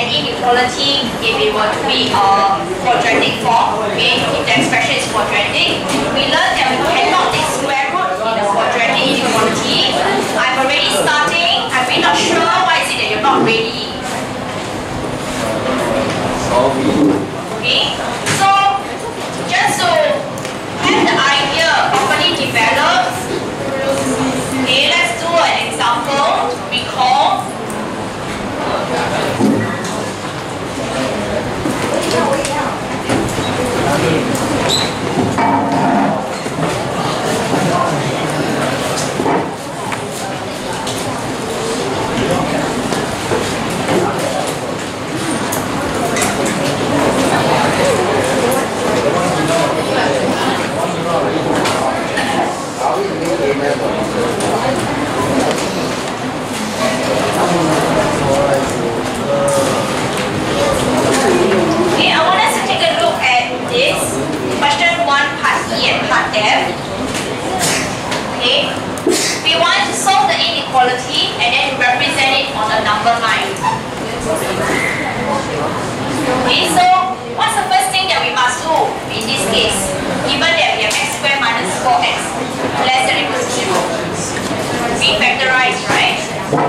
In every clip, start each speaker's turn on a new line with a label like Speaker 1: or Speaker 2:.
Speaker 1: inequality if it were to be a quadratic form, okay, if the expression is quadratic. We learned that we cannot take square root in a quadratic inequality. I'm already starting. I'm really not sure. Why is it that you're not ready? Okay, so just to have the idea properly developed, okay, let's do an example to recall. Okay, I want us to take a look at this question 1, part E and part F. Okay, we want to solve the inequality and then represent it on a number line. Okay, so what's the first thing that we must do in this case? Given that we have x squared minus 4x less than or equal to 0. We factorize, right?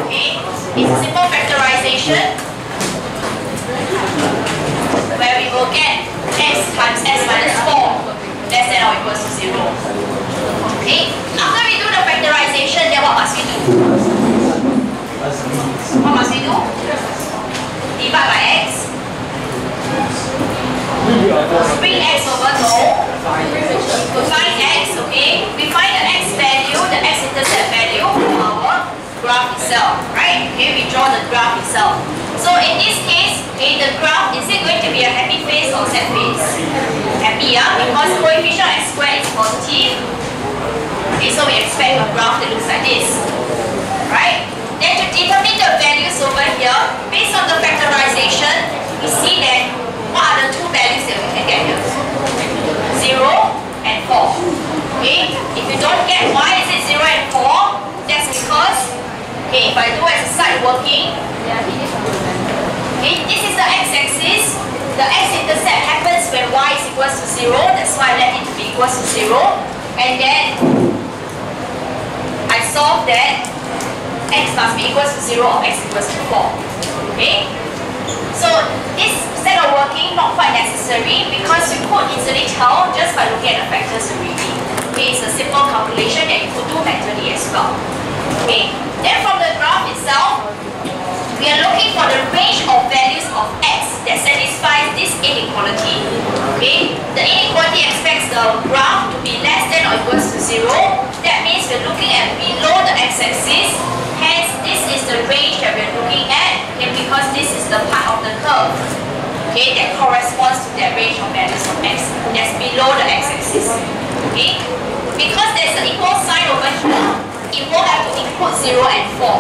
Speaker 1: Okay, it's a simple factorization where we will get x times x minus 4 less than or equals to 0. Okay, after we do the factorization, then what must we do? What must we do? Divide by x. Bring x over to find x, okay? We find the x value, the x-intercept value from our graph itself, right? Okay, we draw the graph itself. So in this case, okay, the graph, is it going to be a happy face or sad face? Happy, yeah? Because coefficient of x squared is positive. Okay, so we expect a graph that looks like this, right? Then to determine the values over here, based on the factorization, we see that what are the two values that we can get here? 0 and 4. Okay, if you don't get why is it 0 and 4, that's because, okay, if I do as a side working, okay, this is the x-axis. The x-intercept happens when y is equals to 0. That's why I let it to be equals to 0. And then I solve that x must be equals to 0 or x equals to 4. Okay? So this set of working not quite necessary because you could easily tell just by looking at the factors already. Okay, it's a simple calculation that you could do mentally as well. Okay, then from the graph itself, we are looking for the range of values of x that satisfies this inequality. Okay, the inequality expects the graph to be less than or equals to 0. That means we're looking at below the x-axis. Hence, this is the range that we're looking at, okay, because this is the part of the curve, okay, that corresponds to that range of values of x that's below the x-axis. Okay, because there's an equal sign over here, it will have to include 0 and 4.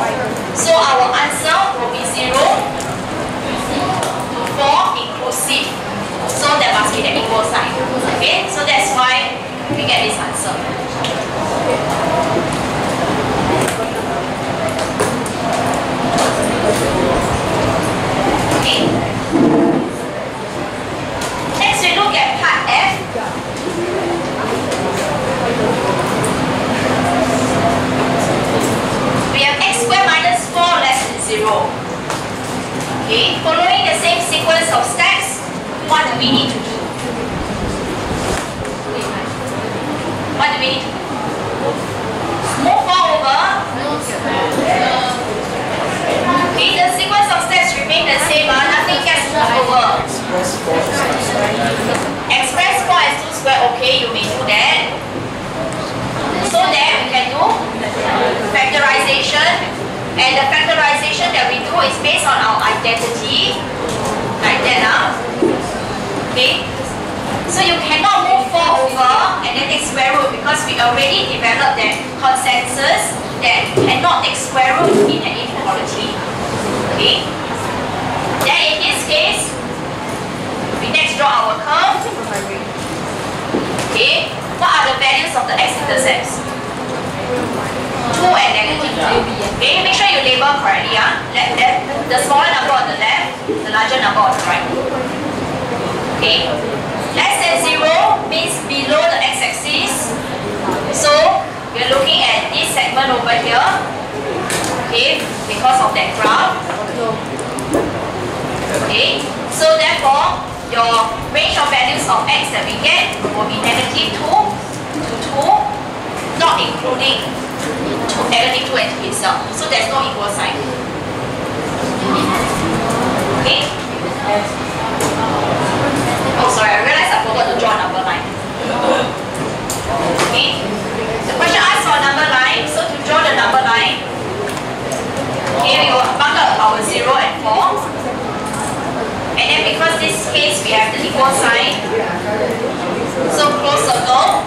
Speaker 1: So our answer will be 0 to 4 inclusive. So there must be the equal sign. Okay, so that's why we get this answer. Okay. Next we look at part F. We have x squared minus 4 less than 0. Okay, following the same sequence of steps, what do we need to do? What do we need to do? Move 4 over. Okay, the sequence of steps remain the same, nothing gets moved over. Express 4 as 2 squared, okay, you may do that. So that we can do factorization, and the factorization that we do is based on our identity, like that. Okay, so you cannot move 4 over and then take square root because we already developed that consensus that cannot take square root in an inequality. Okay, then in this case, we next draw our curve. Okay, what are the values of the x-intercepts? 2 and negative 2. Okay, make sure you label correctly. The smaller number on the left, the larger number on the right. Okay? Less than 0 means below the x-axis. So we are looking at this segment over here. Okay? Because of that graph. Okay? So therefore, your range of values of x that we get will be -2 to 2, not including -2 and 2 itself. So there's no equal sign. Okay? Oh, sorry, I realized I forgot to draw a number line. Okay? The question asks for a number line, so to draw the number line, okay, we will mark out our 0 and 4. And then because this case we have the equal sign, so close circle,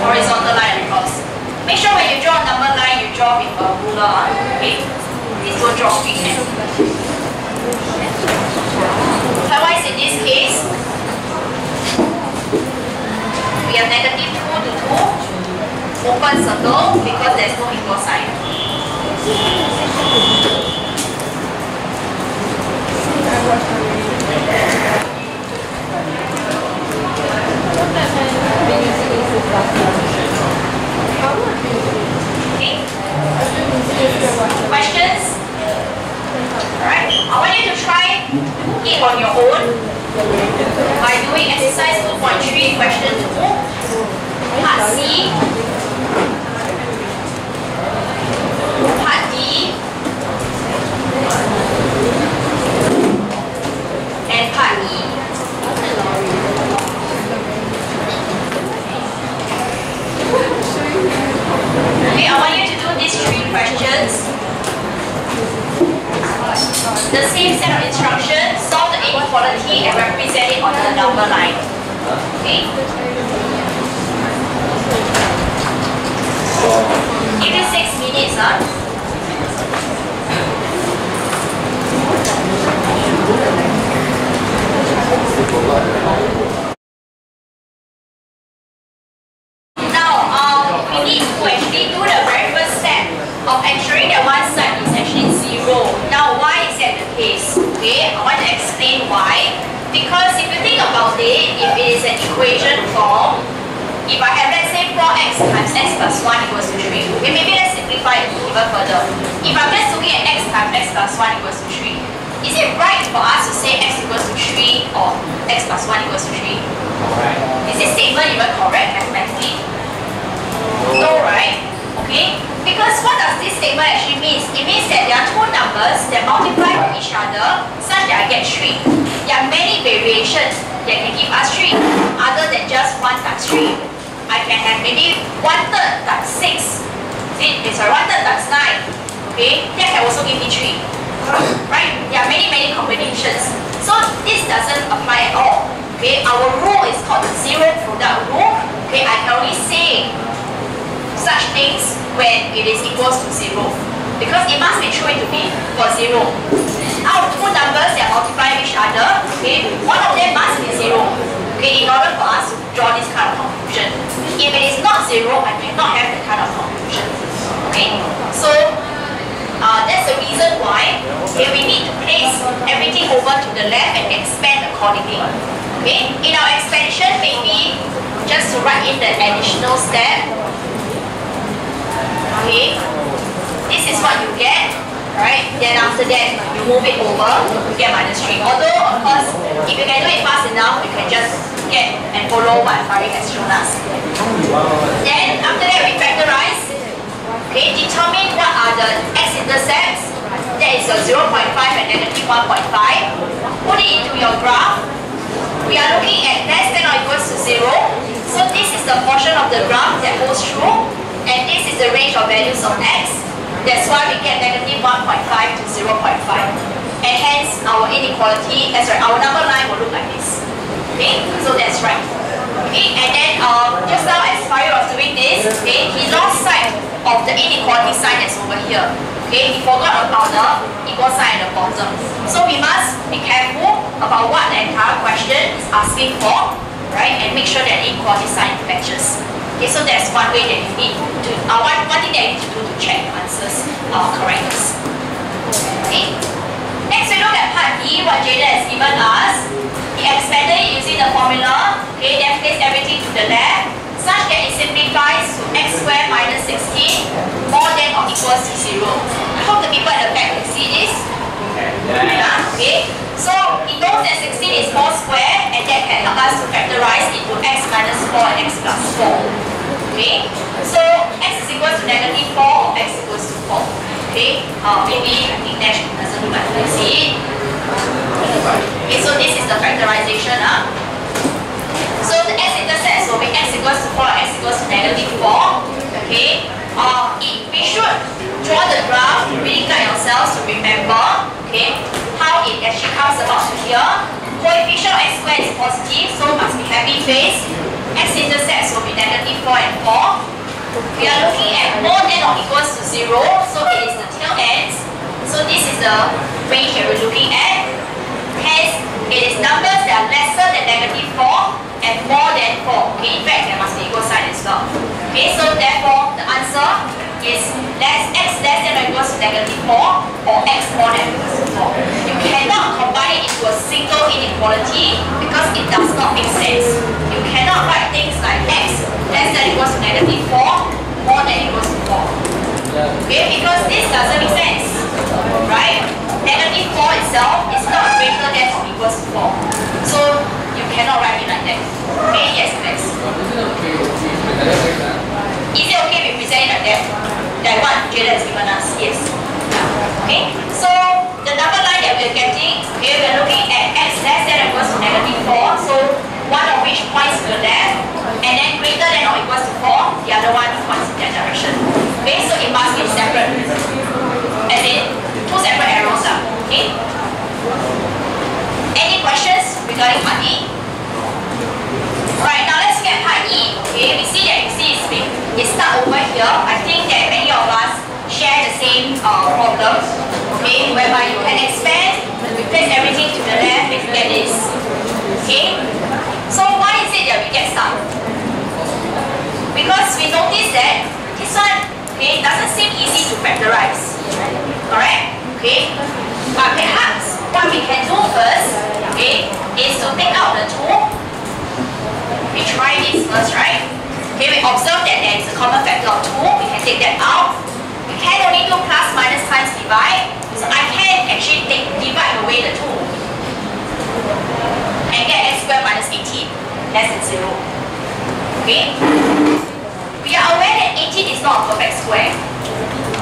Speaker 1: horizontal line across. Make sure when you draw a number line, you draw with a ruler. Okay? Please don't draw freehand. Otherwise, in this case, we have -2 to 2, open circle, because there's no equal sign. Okay. Questions? Alright. I want you to try it on your own by doing exercise 2.3, question 2, part C, part D, and part E. Okay, I want you to do these 3 questions. The same set of instructions, solve the inequality and represent it on the number line. Okay? Give you 6 minutes, huh? Now, we need to actually do the very first step of ensuring that one side is actually 0. Now, why is that the case? Okay, I want to explain why. Because if you think about it, if it is an equation form, if I have, let's say, 4x times x plus 1 equals to 3. Okay, maybe let's simplify it even further. If I'm just looking at x times x plus 1 equals to 3, is it right for us to say x equals to 3 or x plus 1 equals to 3? Is this statement even correct mathematically? No, right? Okay? Because what does this statement actually mean? It means that there are 2 numbers that multiply to each other such that I get 3. There are many variations that can give us 3 other than just 1 times 3. I can have maybe 1/3 times 6. Sorry, 1/3 times 9. Okay? That can also give me 3. Right? There are many combinations. So this doesn't apply at all. Okay? Our rule is called the zero product rule. Okay? I can only say such things when it is equals to 0. Because it must be true to be for 0. Out of 2 numbers that multiply each other, okay, one of them must be 0. Okay, in order for us to draw this kind of conclusion. If it is not 0, I cannot have that kind of conclusion. Okay? So that's the reason why, okay, we need to place everything over to the left and expand accordingly. Okay? In our expansion, maybe just to write in the additional step. Okay? This is what you get. Right? Then after that, you move it over, you get -3. Although, of course, if you can do it fast enough, you can just get and follow what Farid has shown us. Then, after that, we factorize. Okay, determine what are the x-intercepts. That is your 0.5 and -1.5. Put it into your graph. We are looking at less than or equals to 0. So this is the portion of the graph that goes through. And this is the range of values of x. That's why we get -1.5 to 0.5. And hence our inequality, our number line will look like this. Okay, so that's right. Okay, and then just now as Farid was doing this, okay, he lost sight of the inequality sign that's over here. Okay, he forgot about the equal sign at the bottom. So we must be careful about what the entire question is asking for, right? And make sure that the inequality sign matches. Okay, so that's one way that you need to, one thing that you need to do to check your answers correctness. Okay. Next we look at part D. D, what Jada has given us, he expanded it using the formula, okay, then place everything to the left, such that it simplifies to x squared minus 16 more than or equals to 0. I hope the people at the back can see this. Yeah, okay. So it knows that 16 is 4 squared, and that can help us to factorize into x minus 4 and x plus 4. Okay. So x is equal to negative 4 or x equals to 4. Okay. Maybe I think that doesn't look like you see it. Okay, so this is the factorization. So the x-intercepts will be x equals to 4 or x equals to negative 4. Okay. We should draw the graph to really guide yourselves to remember, okay, how it actually comes about to here. Coefficient of x squared is positive, so must be happy face. X-intercepts will be negative 4 and 4. We are looking at more than or equals to 0, so it is the tail ends. So this is the range that we're looking at. Hence, it is numbers that are lesser than negative 4 and more than 4. Okay, in fact, there must be equal sign as well. Okay, so therefore, the answer is x less than or equals to negative 4 or x more than or equals to 4. You cannot combine it into a single inequality because it does not make sense. You cannot write things like x less than or equals to negative 4 more than or equals to 4. Okay, because this doesn't make sense. Right? Negative 4 itself is not greater than or equals to 4. So you cannot write it like that. Okay, yes, please. Is it okay if we present it like that? Like what Jada has given us? Yes. Okay, so the number line that we're getting, okay, we're looking at x less than or equals to negative 4. So one of which points to the left, and then greater than or equals to 4, the other one points in that direction. Okay, so it must be separate. As in, two separate arrows. Okay? Any questions regarding part E? Alright, now let's get part E. Okay, we see that it's stuck over here. I think that many of us share the same problem. Okay, whereby you can expand, replace everything to the left, and you get this. Okay? So why is it that we get stuck? Because we notice that this one, okay, doesn't seem easy to factorize. Correct? Okay? But perhaps what we can do first, okay, is to take out the 2. We try this first, right? Okay, we observe that there is a common factor of 2. We can take that out. We can only do plus, minus, times, divide. So I can actually divide away the 2 and get x squared minus 18 less than 0. Okay? We are aware that 18 is not a perfect square.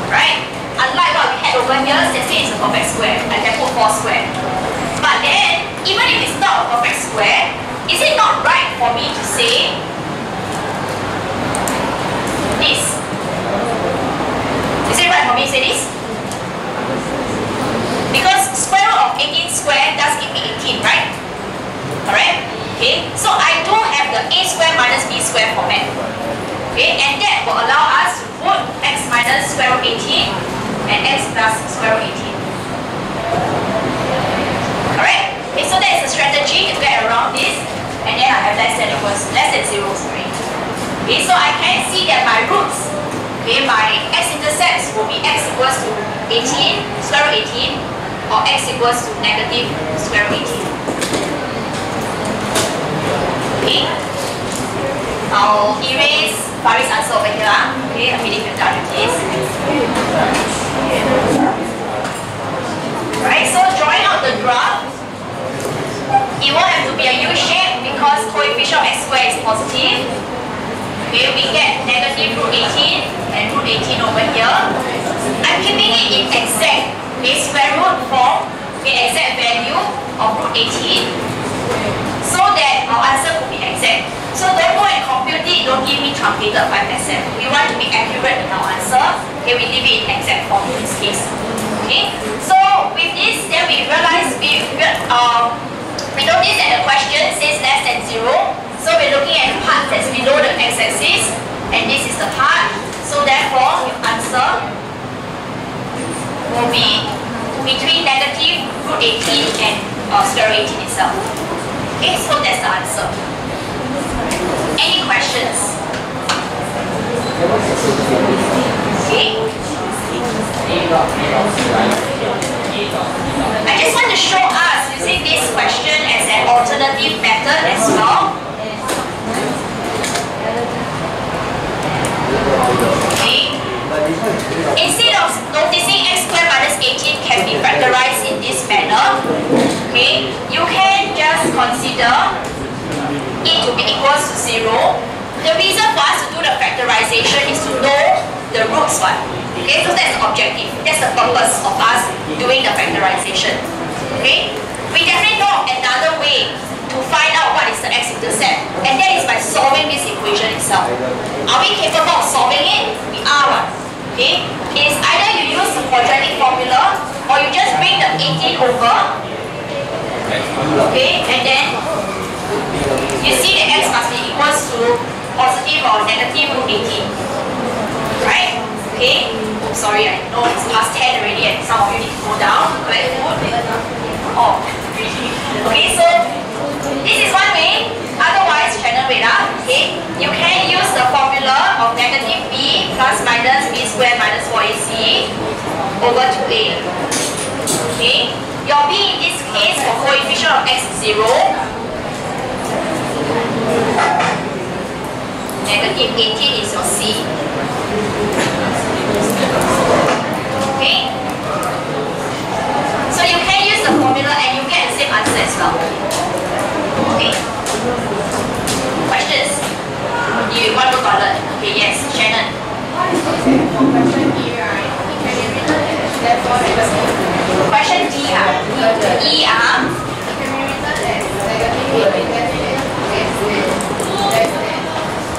Speaker 1: Right? Unlike what we had over here, let's say it's a perfect square. I can put 4 square. But then, even if it's not a perfect square, is it not right for me to say this? Is it right for me to say this? Because square root of 18 squared does give me 18, right? Alright? Okay, so I do have the a squared minus b squared format. Okay, and that will allow us to put x minus square root 18 and x plus square root 18. Alright? Okay, so that is a strategy to get around this, and then I have less than 0, sorry. Okay, so I can see that my roots, okay, my x-intercepts will be x equals to 18, square root 18, or x equals to negative square root 18. Okay, I'll erase Farid's answer over here. Okay, I'm really done with this. Right, so drawing out the graph, it won't have to be a U shape because coefficient of x squared is positive. Okay, we get negative root 18 and root 18 over here. I'm keeping it in exact, okay, square root form, okay, exact value of root 18. So that our answer could be exact. So don't go and compute it, don't give me truncated 5%. We want to be accurate in our answer. Okay, we leave it in exact form in this case. Okay, so with this, then we realize we notice that the question says less than 0. So we're looking at the part that's below the x-axis, and this is the part. So therefore, your answer will be between negative root 18 and square root 18 itself. Okay, so that's the answer. Any questions? Okay. I just want to show us using this question as an alternative method as well. Okay. Instead of noticing x squared minus 18 can be factorized in this manner, okay, you can just consider it to be equals to 0. The reason for us to do the factorization is to know the roots one. Okay, so that's the objective. That's the purpose of us doing the factorization. Okay, we definitely know another way to find out what is the x-intercept, and that is by solving this equation itself. Are we capable of solving it? We are. Okay, it is either you use the quadratic formula or you just bring the 18 over. Okay, and then you see the x must be equals to positive or negative root 18. Right? Okay. Oh, sorry, I know it's past 10 already and some of you need to go down. Collect food. Oh, okay, so this is one way. Otherwise, channel radar, okay, you can use the formula of negative b plus minus b squared minus 4ac over 2a. Okay, your b in this case for coefficient of x is 0. Negative 18 is your c. Okay, so you can use the formula and you get the same answer as well. Okay. Questions? You want to go toilet? Okay, yes, Shannon. Question D, E,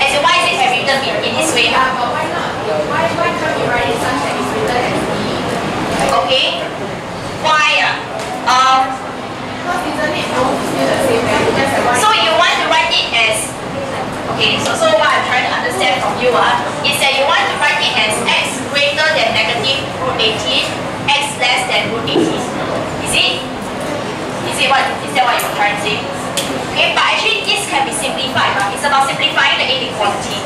Speaker 1: as in, why is it written in this way? Why can't you write it such that it's written as E? Okay. Why? Because isn't it both still the same value? So you want to write it as, okay, so what I'm trying to understand from you is that you want to write it as x greater than negative root 18, x less than root 18. Is it? Is that what you're trying to say? Okay, but actually this can be simplified. It's about simplifying the inequality.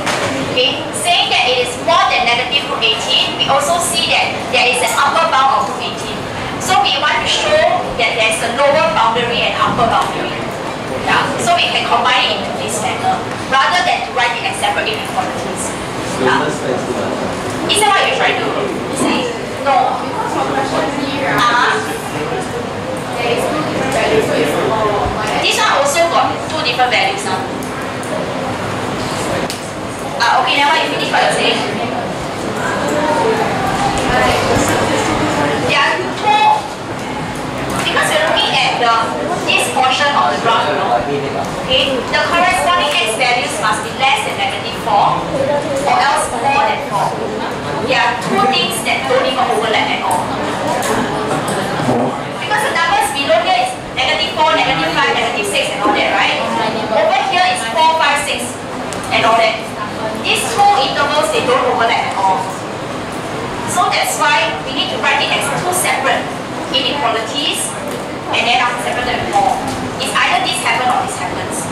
Speaker 1: Okay, saying that it is more than negative root 18, we also see that there is an upper bound of root 18. So we want to show that there is a lower boundary and upper boundary. Yeah, so we can combine it into this manner rather than to write it as separate inequalities. Yeah. Is that what you're trying to say? No. Because for question D, there is two different values, so it's this one also got two different values. Okay, now you finish what you're saying. There are two, because we're looking at this portion of the graph, okay, the corresponding x values must be less than negative 4 or else more than 4. There are two things that don't even overlap at all. Because the numbers below here is negative 4, negative 5, negative 6 and all that, right? Over here is 4, 5, 6 and all that. These two intervals, they don't overlap at all. So that's why we need to write it as two separate inequalities and then after separate them more. It's either this happens or this happens.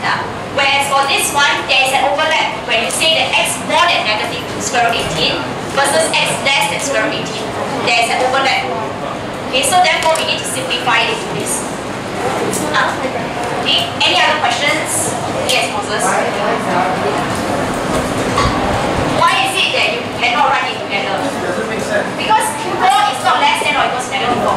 Speaker 1: Yeah. Whereas for this one, there is an overlap when you say that x more than negative square root 18 versus x less than square root 18. There is an overlap. Okay, so therefore we need to simplify it into this. Okay, any other questions? Yes, Moses. Why is it that you cannot write it together?
Speaker 2: Doesn't make sense.
Speaker 1: Because 4 is not less than or equals to negative 4.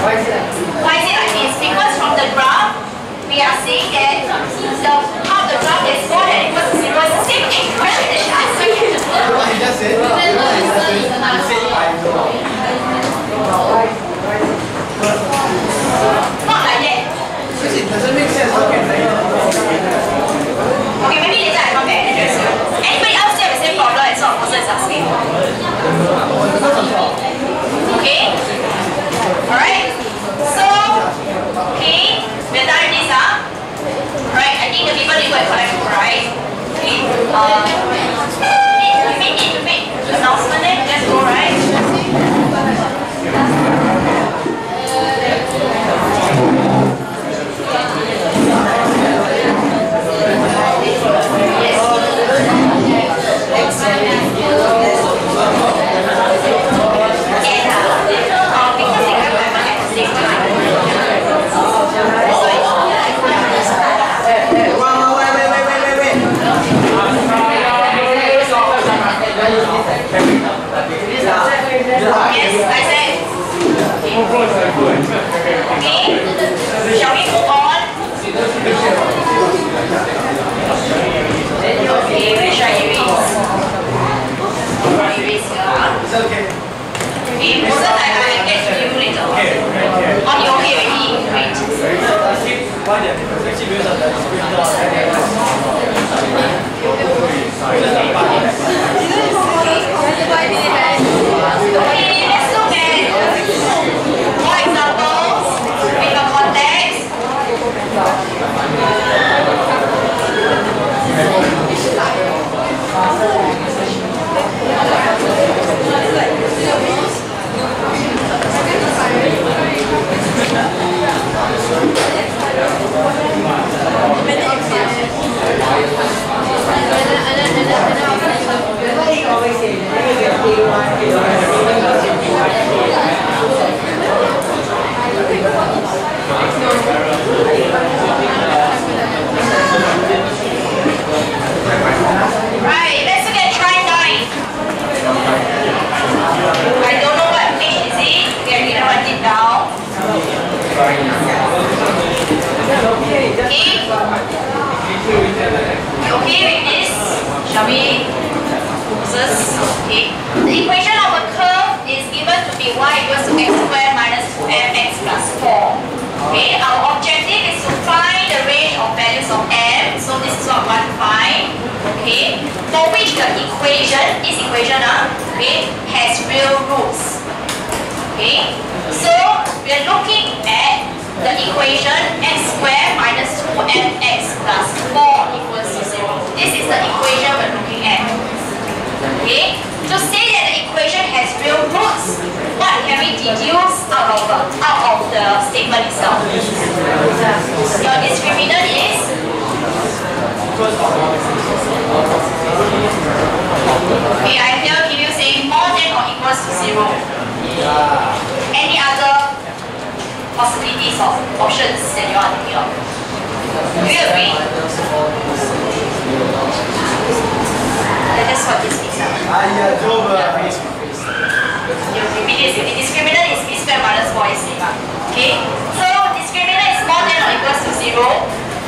Speaker 2: Why is it?
Speaker 1: Why is it like this? Because from the graph, we are saying that the part of the graph that is more than equals to 0 is the same expression that she asked me.
Speaker 2: What you just said?
Speaker 1: Not like that.
Speaker 2: Because it doesn't make sense. How can
Speaker 1: Okay, maybe later I come back and address you. Anybody else have the same problem as what Moses is asking? Yes, I said. Okay. Shall we move on? Okay, where shall I erase? I'll erase here.
Speaker 2: It's okay.
Speaker 1: Okay, Moses, I get to you later. On your okay already? Great. Okay, let's look at more examples with the context. Right, let's look at try 9. I don't know what page is it. We are going to write it down. Okay with this? Shall we? Okay. The equation of a curve is given to be y equals to x squared minus 2mx plus 4. Okay, our objective is to find the range of values of m. So this is what we want to find. Okay, for which the equation, this equation, okay, has real roots. Okay, so we are looking at the equation x squared minus 2mx plus 4 equals to 0. This is the equation we're looking at. Okay, to say that the equation has real roots, what can we deduce out of the statement itself? Your discriminant is okay, I here give you saying more than or equals to 0. Any other possibilities of options that you are thinking of? Do you agree? That's what this means. The discriminant is b squared minus 4ac. Okay, so discriminant is more than or equals to 0.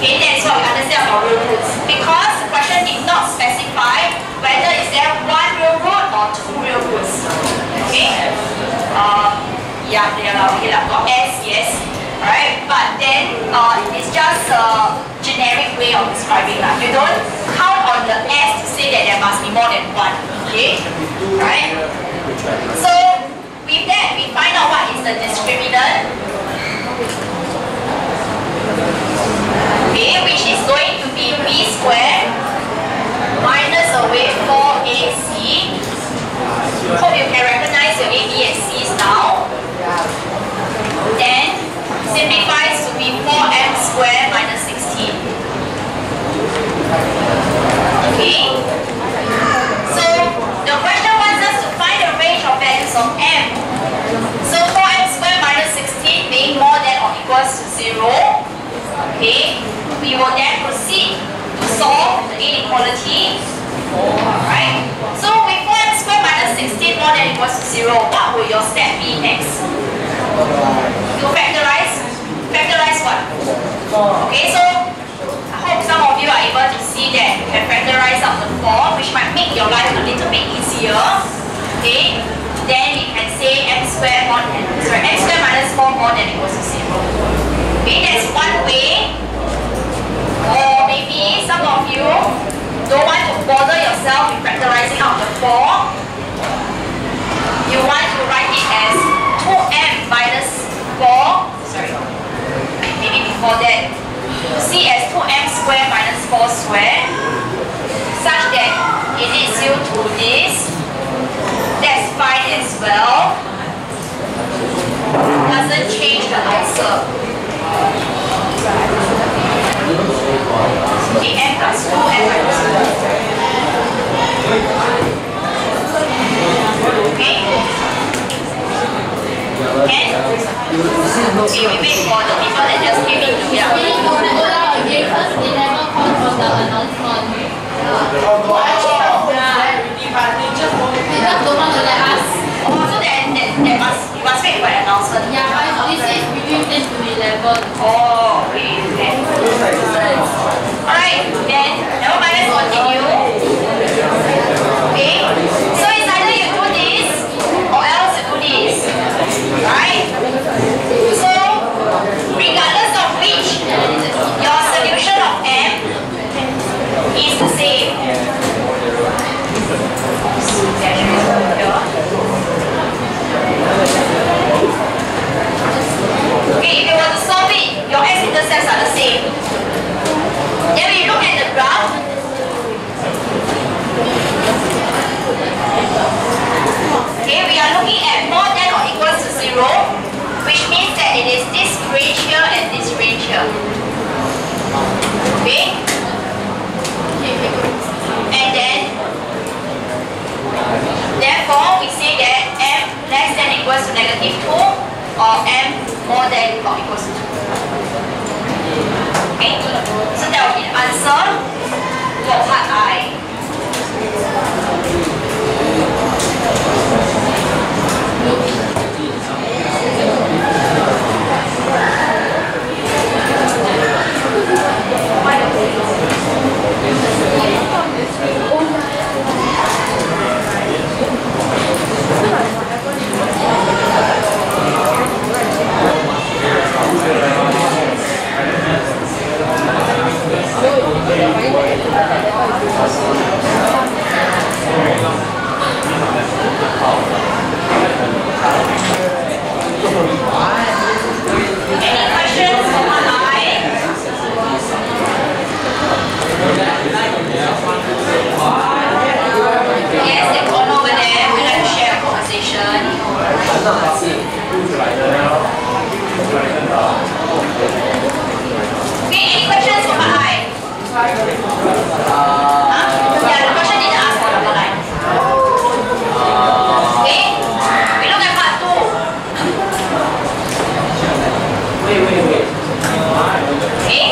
Speaker 1: Okay, that's what we understand about real roots. Because the question did not specify whether is there one real root or two real roots. Okay, yeah, okay, got s, yes. Alright, but then it's just a generic way of describing that. You don't count on the s to say that there must be more than one. Okay, right? So with that, we find out what is the discriminant. Okay, which is going to be b squared minus away 4ac. Hope you can recognize your a, b, and c's now. Then simplifies to be 4m squared minus 16. Okay? So the question wants us to find the range of values of m. So 4m squared minus 16 being more than or equals to 0. Okay? We will then proceed to solve the inequality. Alright? So with 4m squared minus 16 more than or equals to 0, what will your step be next? You factorize what? Okay, so I hope some of you are able to see that you can factorize out the 4, which might make your life a little bit easier. Okay, then we can say m squared minus 4 more than equals to 0. Okay, that's one way. Or maybe some of you don't want to bother yourself with factorizing out the 4. You want to write it as 2m minus 4, maybe before that, see as 2m squared minus 4 squared, such that it leads you to this. That's fine as well. Doesn't change the answer. Okay, m plus 2, m minus 2. Okay? Can? Okay, we wait for the people that just came in. Yeah. Oh, okay. Alright, then never mind, let's continue. Okay, so it's either you do this or else you do this. Right? So, regardless of which, your solution of M is the same. Okay, if you want to solve it, your x-intercepts are the same. Then when you look at the graph, okay, we are looking at more than or equals to 0, which means that it is this range here and this range here. Okay? And then, therefore, we say that m less than or equals to -2 or m more than or equals to 2. Okay? So that will be the answer for part I. Any questions for part I? Yes, they've gone over there. We like to share a conversation. Okay, any questions for part I? Yeah, the question didn't ask for number 9. Okay, we look at part 2. Okay,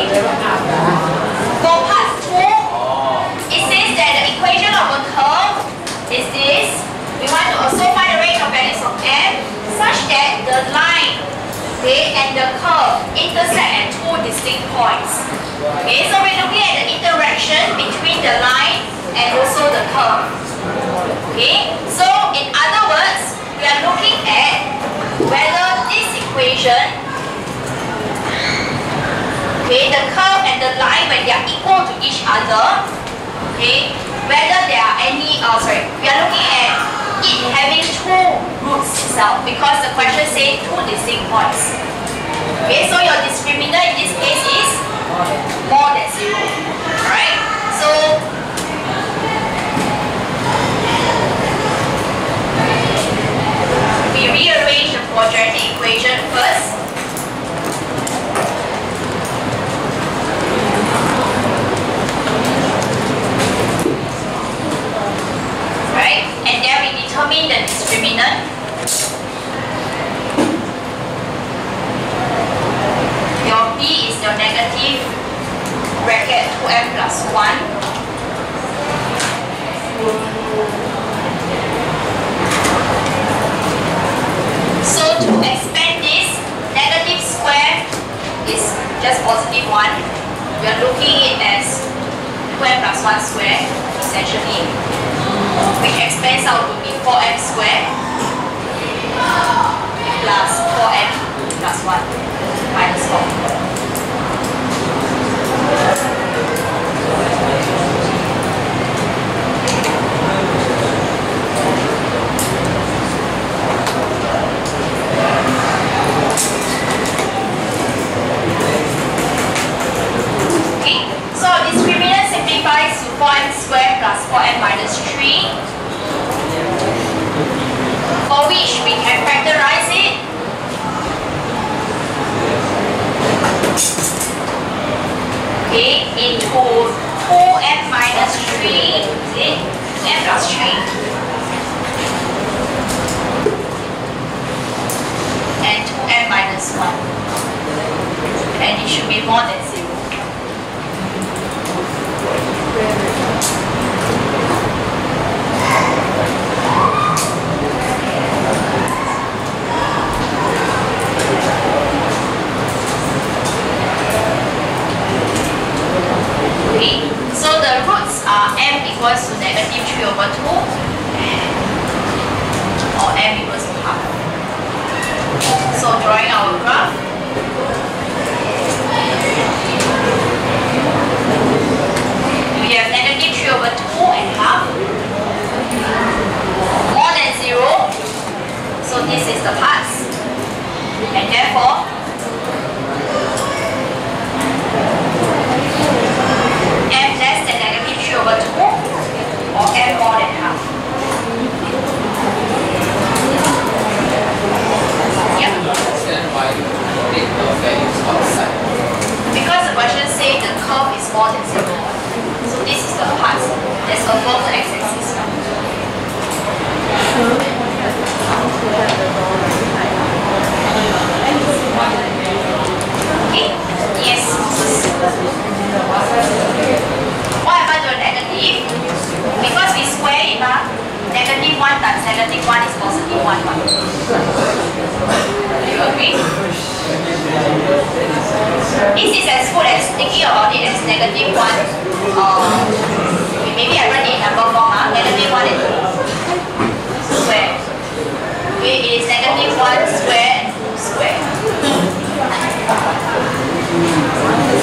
Speaker 1: for part 2, it says that the equation of a curve is this. We want to also find the range of values of m such that the line, okay, and the curve intersect at 2 distinct points. Okay, so we're looking at the interaction between the line and also the curve. Okay, so in other words, we are looking at whether this equation, okay, the curve and the line, when they are equal to each other, okay, whether there are any, we are looking at it having 2 roots itself because the question says 2 distinct points. Okay, so your discriminant in this case is more than 0. Alright, so we rearrange the quadratic equation first. Right, and then we determine the discriminant. Your b is your negative bracket 2m plus 1. So to expand this, negative square is just positive 1. We are looking at it as 2m plus 1 square, essentially, which expands out to be 4m squared plus 4m plus 1 minus 4. Okay, so discriminant simplifies to 4m squared plus 4m minus 3, for which we can factorize it. Okay, into 2m minus 3, is it? 2m plus 3. And 2m minus 1. And it should be more than 0. just above the x-axis. Okay? Yes. What happened to a negative? Because we square it, negative 1 times negative 1 is positive 1. Do you agree? This is as good as thinking about it as negative 1. Maybe I write it in number form. Negative 1 and 2 square. Okay, it is negative 1 square and 2 square.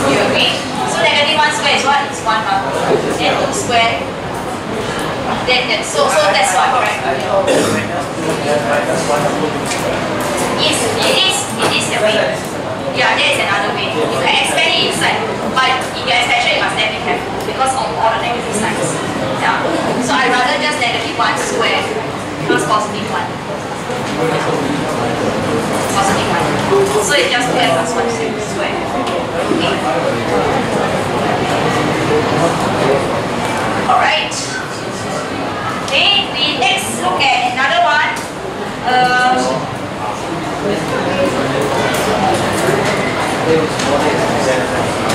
Speaker 1: You agree? So negative 1 square is what? It's 1 and 2 square. So that's what, correct? Yes, it is the way. Yeah, there is another way. You can expand it inside, but in your expansion you must then be careful because of all the negative signs. Yeah. So I rather just negative 1 square plus positive 1. Positive 1. So it's just 2 plus 1 square. Okay. Alright. Okay, we next look at another one.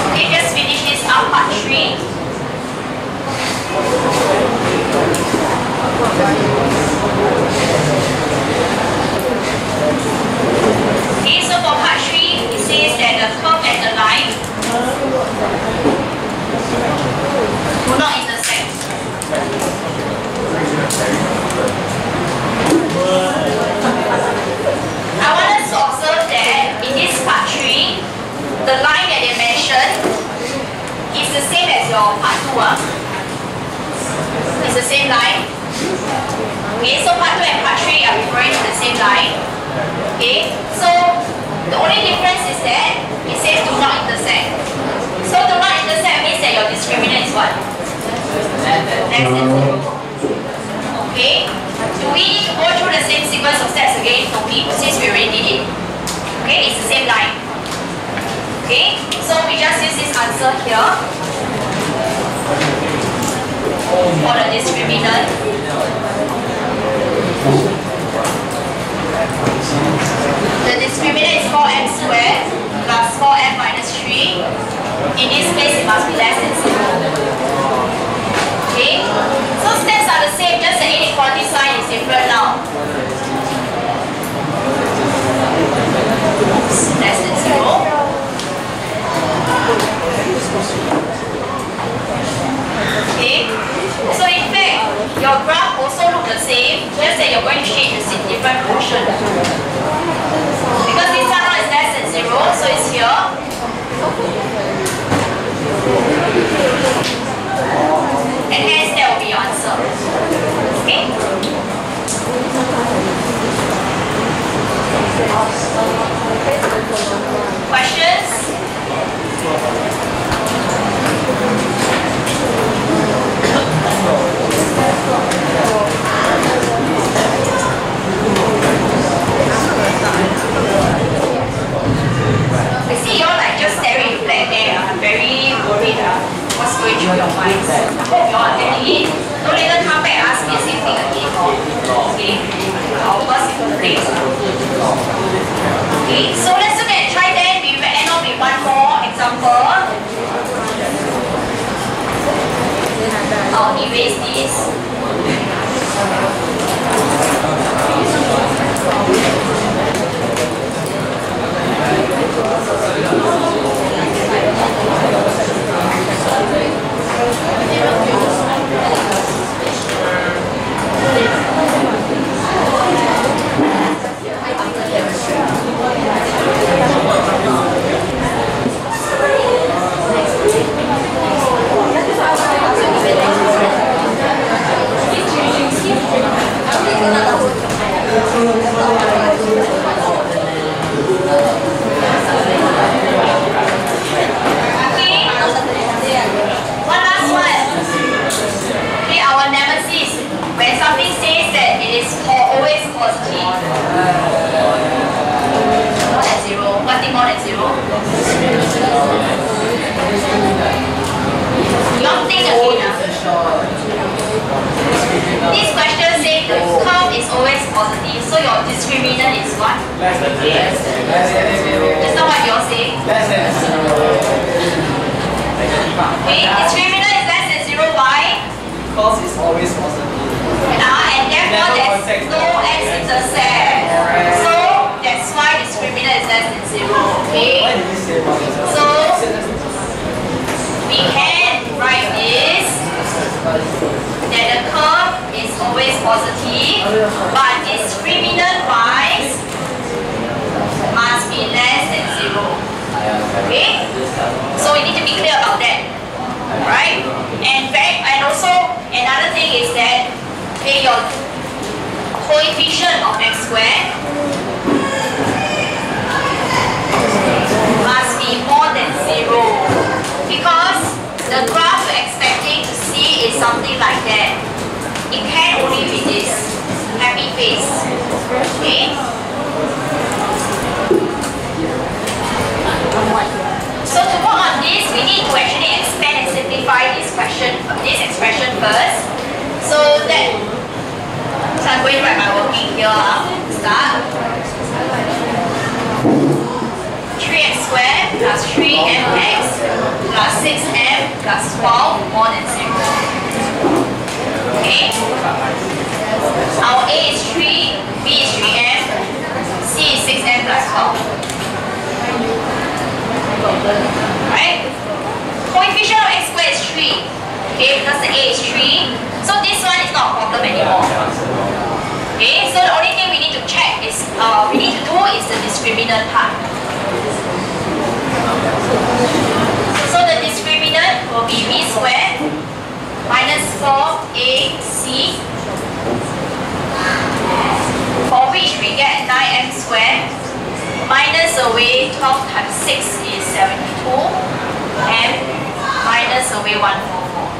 Speaker 1: Okay, just finish this up, part 3. Okay, so for part 3, it says that the curve and the line do not intersect. I want us to observe that in this part 3, the line that they mentioned is the same as your part 2. It's the same line. Okay, so part 2 and part 3 are referring to the same line. Okay, so the only difference is that it says do not intersect. So do not intersect means that your discriminant is what? Less than 0. Okay, do we need to go through the same sequence of steps again? No need, since we already did it. Okay, it's the same line. Okay, so we just use this answer here for the discriminant. The discriminant is 4m squared plus 4m minus 3. In this case, it must be less than 0. Okay, so steps are the same, just the inequality sign is different now. Less than 0. Okay, so in fact, your graph also look the same, just that you're going to change the different portion. Because this one now is less than 0, so it's here. And hence that will be your answer. Okay? Questions? I see you all like just staring blank there. I'm very worried what's going through your minds. I hope you all are getting it. Don't later come back and ask me the same thing again. Okay? I'll pass it to the next one. Okay, so let's look at try then. We will end off with one more example. I'll erase this. When something says that it is always positive, more than 0, what thing more than 0? You don't think again. This question says the curve is always positive, so your discriminant is what?
Speaker 2: Less than zero.
Speaker 1: Just now what you all say?
Speaker 2: Less than zero.
Speaker 1: Okay, discriminant is less than 0, why?
Speaker 2: Because it's always positive.
Speaker 1: And therefore there's no x-intercept. So that's why discriminant is less than 0. Okay?
Speaker 2: Why did you say positive?
Speaker 1: So we can write this that the curve is always positive, but discriminant wise must be less than 0. Okay? So we need to be clear about that. Right? And also another thing is that your coefficient of x squared must be more than 0, because the graph we're expecting to see is something like that. It can only be this happy face. Okay? So to work on this, we need to actually expand and simplify this expression first. So I'm going to write my working here. Start. 3x squared plus 3mx plus 6m plus 12 more than 0. Okay? Our A is 3, B is 3m, C is 6m plus 12. Right? Coefficient of x squared is 3. Okay, because the A is 3. So this one is not a problem anymore. Okay, so the only thing we need to check is, we need to do is the discriminant part. So the discriminant will be b squared minus 4ac, for which we get 9m squared minus away 12 times 6 is 72 and minus away 144.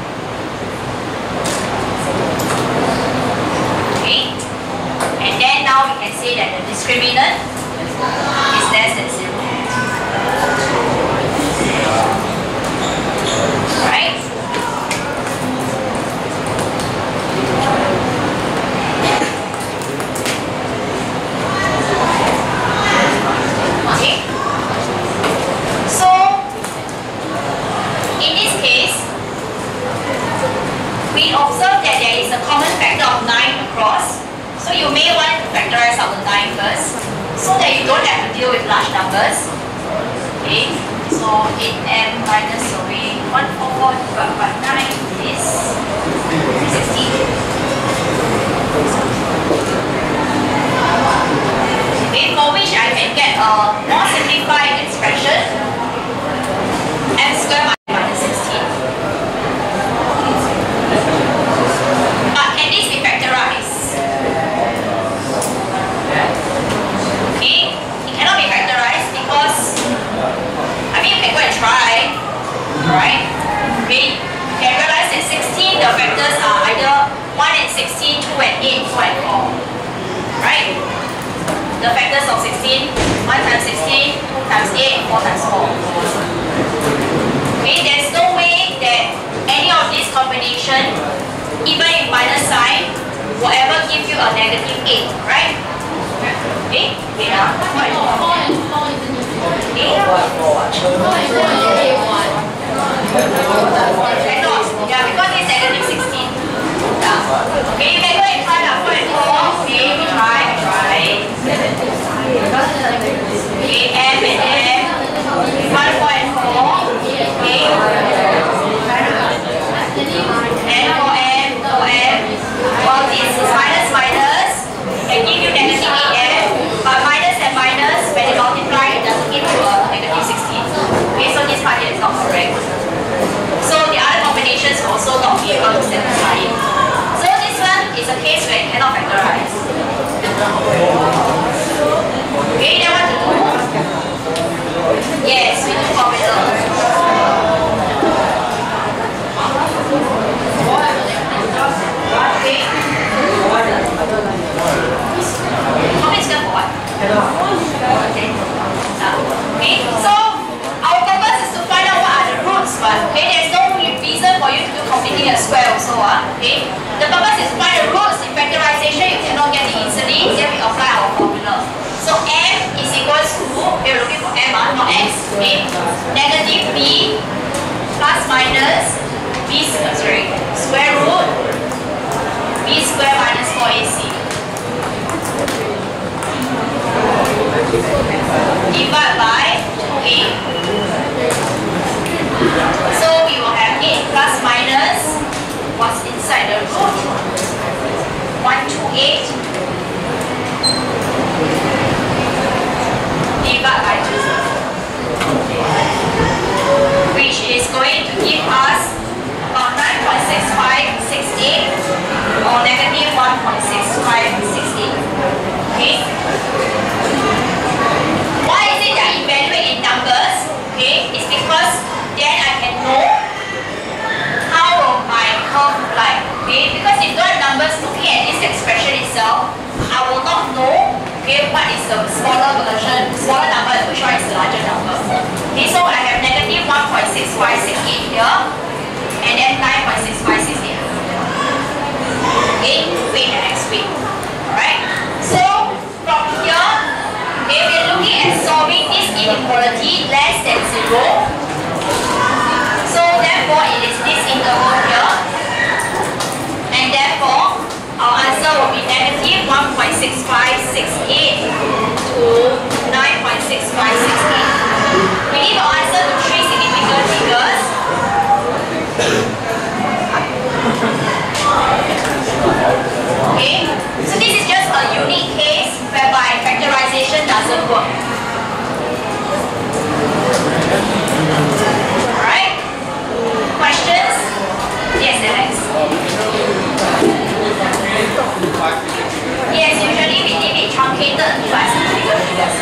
Speaker 1: Okay, and then now we can say that the discriminant is less than 0. Right? Okay. So in this case, we observe that there is a common factor of 9 across. So you may want to factorize out the 9 first, so that you don't have to deal with large numbers. Okay, so 8m minus away 144 divided by 9 is 16. Okay, for which I can get a more simplified expression, m squared minus 16. But can this be factorized? Okay, it cannot be factorized because, I mean, you can go and try, right? Okay, you can realize that 16, the factors are either 1 and 16, 2 and 8, 4 and 4. Right? The factors of 16, 1 times 16, 2 times 8, 4 times 4. Okay, there's no way that any of these combination, even with minus sign, will ever give you a negative 8, right? Okay, okay now. What is 8? Yeah, because it's negative 16. Yeah. Okay, you can go and try that 4 and 4. Okay, we try. Okay, M and M. 1, 4 and 4. Okay. And 4M, 4M. Well, this is minus minus. Can give you negative 8M. But minus and minus, when you multiply, it doesn't give you a negative 16. Okay, so this part here is not correct. So the other combinations will also not be able to satisfy it. So this one is a case where it cannot factorize. minus square root b square minus 4ac divided by 2a. So we will have 8 plus minus what's inside the root 128 divided by 2, which is going to give us about 9.6568 or negative 1.6568. Okay? Why is it that I evaluate in numbers? Okay, it's because then I can know how will my curve look like. Okay, because if don't have numbers looking at this expression itself, I will not know what is the smaller number and which one is the larger number. Okay, so I have negative 1.6568 here and then 9.6568. Okay, way the next way. Alright, so from here, okay, we are looking at solving this inequality less than 0. So therefore it is this interval here, and therefore our answer will be negative 1.6568 to 9.6568. We need to answer to 3 significant figures. Okay, so this is just a unique case whereby factorization doesn't work. Alright? Questions? Yes, Alex. Yes, usually we leave it truncated to answer bigger figures.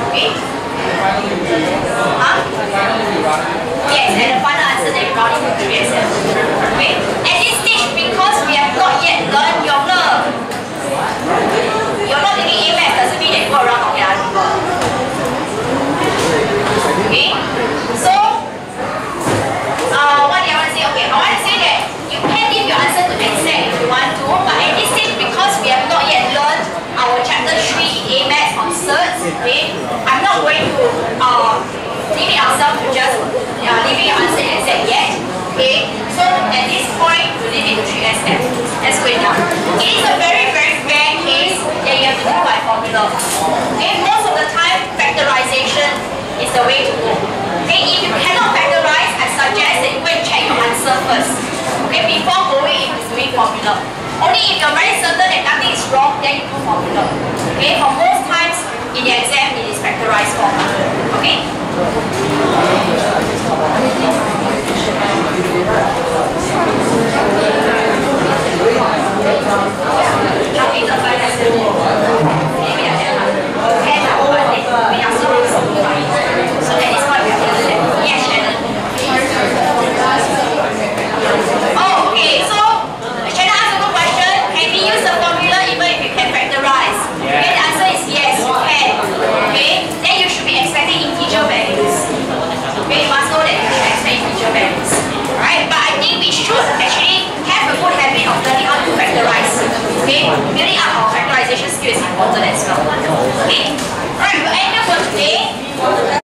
Speaker 1: Okay? Huh? Yes, and the final answer then we round it to 3 Okay? At this stage, because we have not yet learned your love, you're not taking A math doesn't mean that you go around talking to other people. Okay? So, what do I want to say? Okay, I want to say that you can leave your answer to exact if you want to, but at this stage, because we have not yet learned our chapter 3 A math on certs, okay, I'm not going to limit ourselves to just leaving your answer exact yet. Okay, so at this point, we leave it to 3SF. Let's go down. It is a very, very rare case that you have to do by formula. Okay, most of the time, factorization is the way to go. Okay, if you cannot factorize, I suggest that you go and check your answer first. Okay, before going into doing formula. Only if you're very certain that nothing is wrong, then you do formula. Okay, for most times in the exam, it is factorized form. Okay? Building up our factorization skill is important as well. Okay? Alright, we'll end up for today.